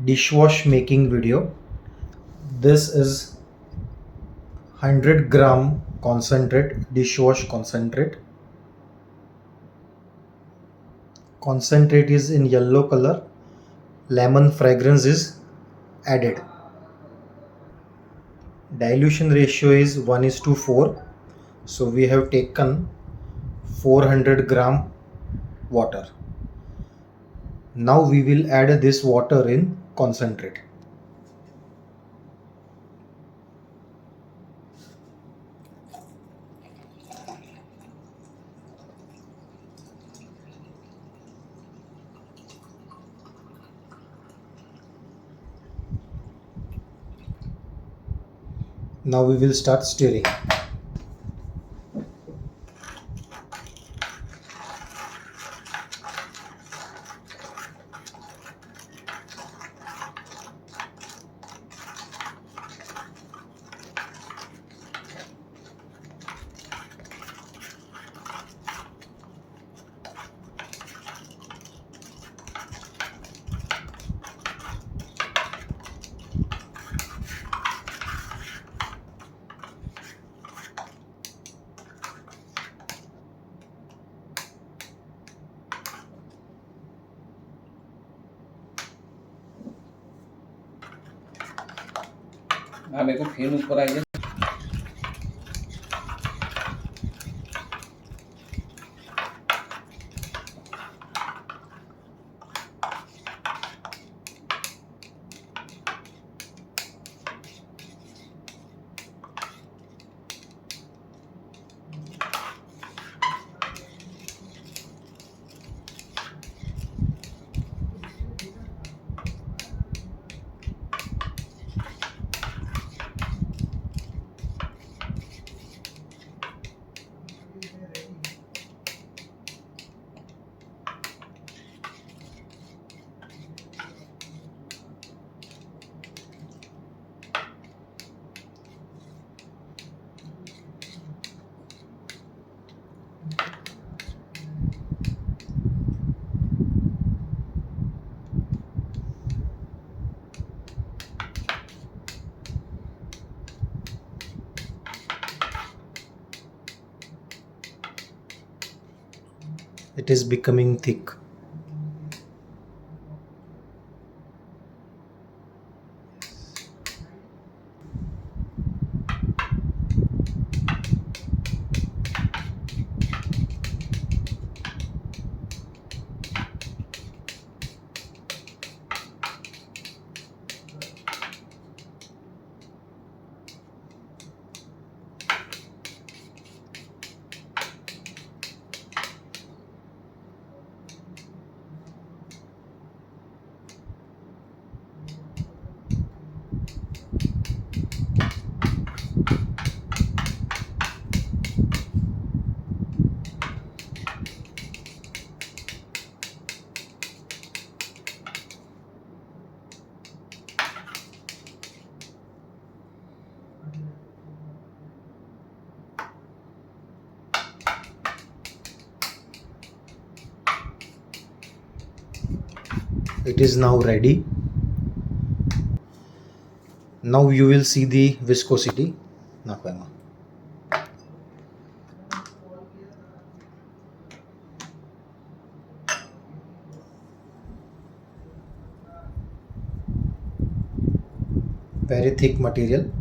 dishwash making video. This is 100-gram concentrate, dishwash concentrate. Concentrate is in yellow color. Lemon fragrance is added. Dilution ratio is 1:4. So we have taken 400-gram water. Now we will add this water in concentrate. Now we will start stirring. मेरे को फेन ऊपर आई है। It is becoming thick. It is now ready. Now you will see the viscosity. Very thick material.